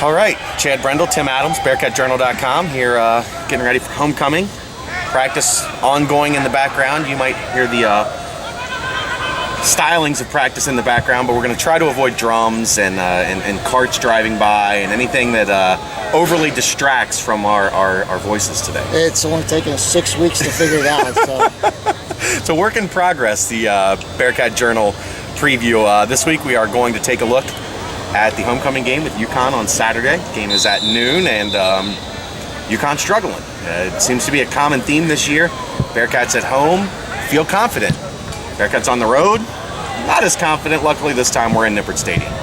All right, Chad Brendel, Tim Adams, BearcatJournal.com here, getting ready for homecoming. Practice ongoing in the background. You might hear the stylings of practice in the background, but we're going to try to avoid drums and carts driving by and anything that overly distracts from our voices today. It's only taken us 6 weeks to figure it out. So. It's a work in progress, the Bearcat Journal preview. This week we are going to take a look at the homecoming game with UConn on Saturday. The game is at noon, and UConn struggling. It seems to be a common theme this year. Bearcats at home feel confident. Bearcats on the road, not as confident. Luckily this time we're in Nippert Stadium.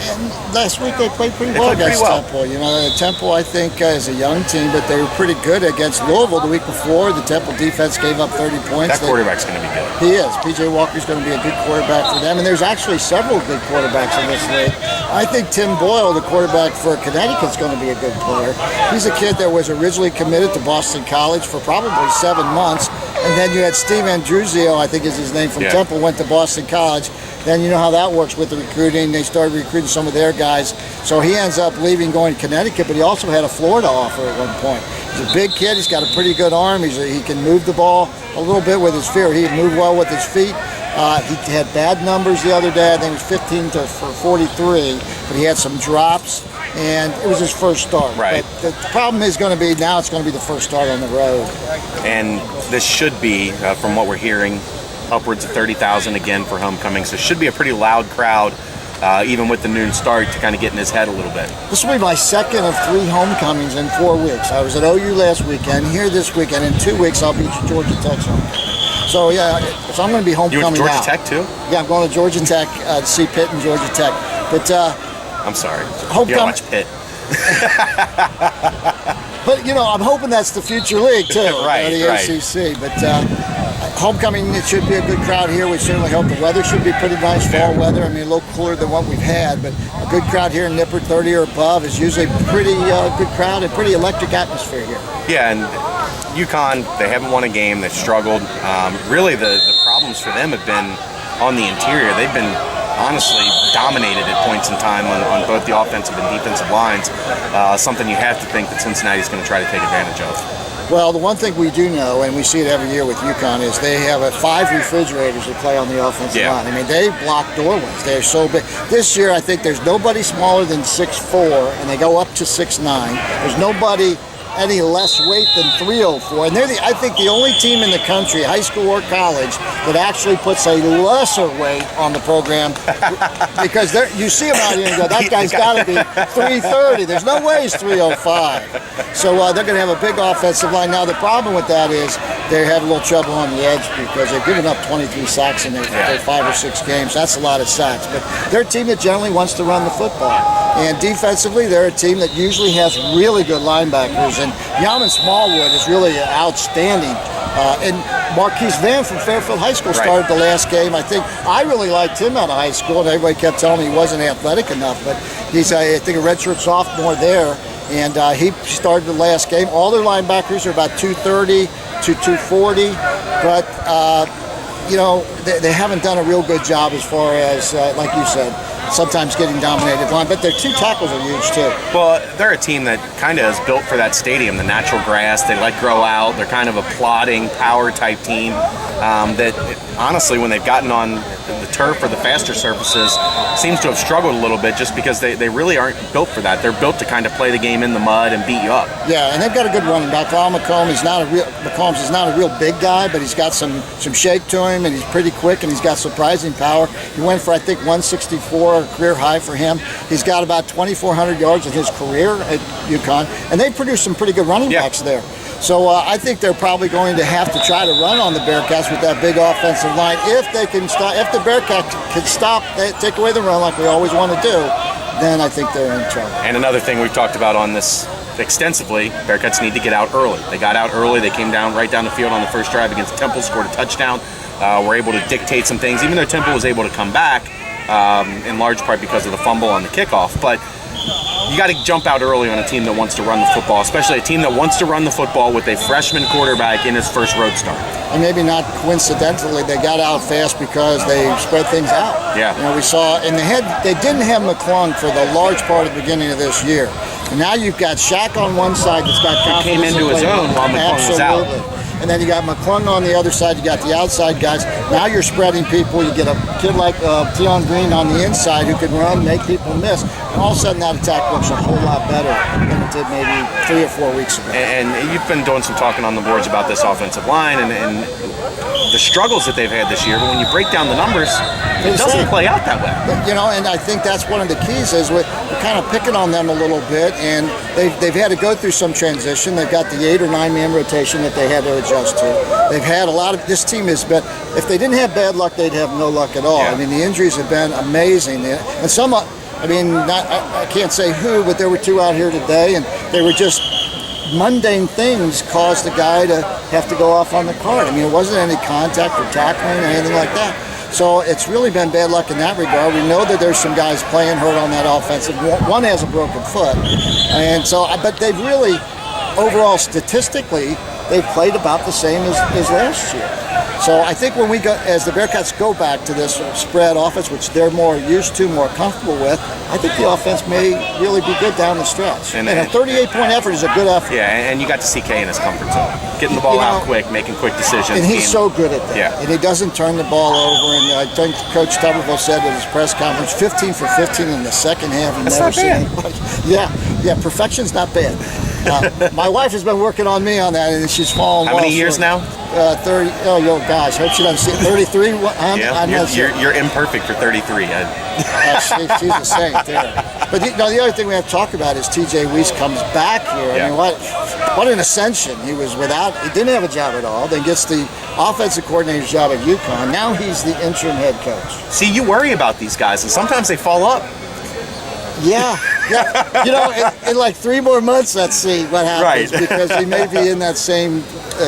And last week they played pretty well against Temple. You know, Temple, I think, is a young team, but they were pretty good against Louisville the week before. The Temple defense gave up 30 points. That quarterback's going to be good. He is. P.J. Walker's going to be a good quarterback for them, and there's actually several good quarterbacks in this league. I think Tim Boyle, the quarterback for Connecticut, is going to be a good player. He's a kid that was originally committed to Boston College for probably 7 months, and then you had Steve Andruzio, I think is his name, from Temple, went to Boston College. Then you know how that works with the recruiting. They started recruiting some of their guys. So he ends up leaving, going to Connecticut, but he also had a Florida offer at one point. He's a big kid. He's got a pretty good arm. He can move the ball a little bit with his feet. He can move well with his feet. He had bad numbers the other day. I think it was 15 for 43, but he had some drops, and it was his first start. Right. But the problem is going to be now it's going to be the first start on the road. And this should be, from what we're hearing, upwards of 30,000 again for homecoming, so it should be a pretty loud crowd, even with the noon start, to kind of get in his head a little bit. This will be my second of 3 homecomings in 4 weeks. I was at OU last weekend, here this weekend. In 2 weeks, I'll be at Georgia Tech's homecoming. So yeah, so I'm going to be homecoming now. You went to Georgia Tech too? Yeah, I'm going to Georgia Tech to see Pitt and Georgia Tech. But I'm sorry. Homecoming. You gotta watch Pitt. But you know, I'm hoping that's the future league too, right, the ACC. But homecoming, it should be a good crowd here. We certainly hope the weather should be pretty nice, fall weather. I mean, a little cooler than what we've had, but a good crowd here in Nippert, 30 or above, is usually a pretty good crowd and pretty electric atmosphere here. Yeah, and UConn, they haven't won a game. They've struggled. Really, the problems for them have been on the interior. They've been honestly dominated at points in time on both the offensive and defensive lines. Something you have to think that Cincinnati's going to try to take advantage of. Well, the one thing we do know, and we see it every year with UConn, is they have 5 refrigerators that play on the offensive line. I mean, they block doorways. They're so big. This year, I think there's nobody smaller than 6'4", and they go up to 6'9". There's nobody any less weight than 304, and they're I think the only team in the country, high school or college, that actually puts a lesser weight on the program, because you see them out here and go, that guy's got to be 330. There's no way he's 305. So they're going to have a big offensive line. Now the problem with that is they have a little trouble on the edge because they've given up 23 sacks in their 5 or 6 games. That's a lot of sacks, but they're a team that generally wants to run the football. And defensively, they're a team that usually has really good linebackers. And Yaman Smallwood is really outstanding. And Marquise Van from Fairfield High School started the last game. I really liked him out of high school, and everybody kept telling me he wasn't athletic enough. But he's, I think, a redshirt sophomore there. And he started the last game. All their linebackers are about 230 to 240. But, you know, they haven't done a real good job as far as, like you said, sometimes getting dominated line, but their 2 tackles are huge too. Well, they're a team that kind of is built for that stadium, the natural grass. They let grow out. They're kind of a plodding power type team that honestly, when they've gotten on the turf or the faster surfaces, seems to have struggled a little bit just because they really aren't built for that. They're built to kind of play the game in the mud and beat you up. Yeah, and they've got a good running back. McCombs is not a real big guy, but he's got some shake to him, and he's pretty quick, and he's got surprising power. He went for, I think, 164, a career high for him. He's got about 2,400 yards in his career at UConn, and they produced some pretty good running backs there. So I think they're probably going to have to try to run on the Bearcats with that big offensive line. If they can stop, if the Bearcats can stop, take away the run like we always want to do, then I think they're in trouble. And another thing we've talked about on this extensively, Bearcats need to get out early. They got out early. They came right down the field on the first drive against Temple, scored a touchdown. Were able to dictate some things, even though Temple was able to come back in large part because of the fumble on the kickoff. But you got to jump out early on a team that wants to run the football, especially a team that wants to run the football with a freshman quarterback in his first road start. And maybe not coincidentally, they got out fast because they spread things out. Yeah. We saw in the head, they didn't have McClung for the large part of the beginning of this year. And now you've got Shaq on one side that's got confidence. He came into his own while McClung was out. And then you got McClung on the other side. You got the outside guys. Now you're spreading people. You get a kid like Tion Green on the inside who can run, make people miss. And all of a sudden that attack looks a whole lot better than it did maybe 3 or 4 weeks ago. And you've been doing some talking on the boards about this offensive line and the struggles that they've had this year. But when you break down the numbers, it doesn't play out that way. And I think that's one of the keys is we're kind of picking on them a little bit. And they've had to go through some transition. They've got the 8 or 9 man rotation that they had to adjust to. They've had a lot of, this team has been, if they didn't have bad luck, they'd have no luck at all. Yeah. I mean, the injuries have been amazing. And some, I mean, I can't say who, but there were 2 out here today, and they were just mundane things caused the guy to have to go off on the cart. I mean, it wasn't any contact or tackling or anything like that. So it's really been bad luck in that regard. We know that there's some guys playing hurt on that offensive. One has a broken foot. And so, but they've really, overall statistically, they've played about the same as last year. So I think when we go, as the Bearcats go back to this spread offense, which they're more used to, more comfortable with, I think the offense may really be good down the stretch. And a 38-point effort is a good effort. Yeah, and you got to see Kay in his comfort zone, getting the ball out quick, making quick decisions. And he's so good at that. Yeah. And he doesn't turn the ball over. And I think Coach Tuberville said at his press conference, 15 for 15 in the second half. That's not bad. Yeah, perfection's not bad. My wife has been working on me on that, and she's fallen. How many years now? 30. Oh, gosh, hope she doesn't see 33. Yeah, you're imperfect for 33. She's a saint there. But the other thing we have to talk about is T.J. Weiss comes back here. Yeah. I mean, what an ascension. He didn't have a job at all. Then gets the offensive coordinator's job at UConn. Now he's the interim head coach. See, you worry about these guys, and sometimes they fall up. Yeah. In like 3 more months, let's see what happens. Right. Because he may be in that same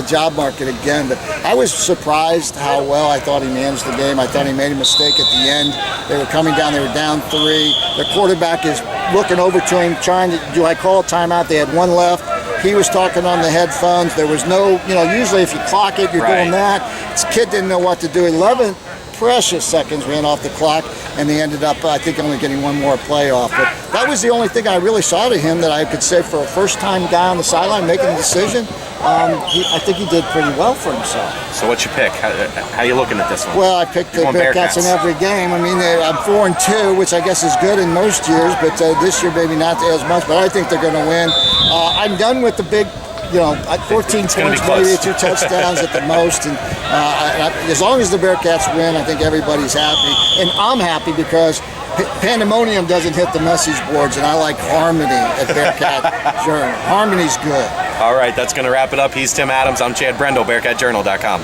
job market again. But I was surprised how well I thought he managed the game. I thought he made a mistake at the end. They were coming down. They were down 3. Their quarterback is looking over to him, trying to, do I call a timeout? They had 1 left. He was talking on the headphones. There was no, usually if you clock it, you're doing that. This kid didn't know what to do. 11 precious seconds ran off the clock, and they ended up, I think, only getting 1 more play off. But that was the only thing I really saw to him that I could say for a first-time guy on the sideline making a decision. I think he did pretty well for himself. So what's your pick? How are you looking at this one? Well, I picked the Bearcats in every game. I mean, I'm 4-2, which I guess is good in most years, but this year maybe not as much. But I think they're going to win. I'm done with the big 14 points, maybe 2 touchdowns at the most. And as long as the Bearcats win, I think everybody's happy. And I'm happy because pandemonium doesn't hit the message boards, and I like harmony at Bearcat Journal. Harmony's good. All right, that's going to wrap it up. He's Tim Adams. I'm Chad Brendel, BearcatJournal.com.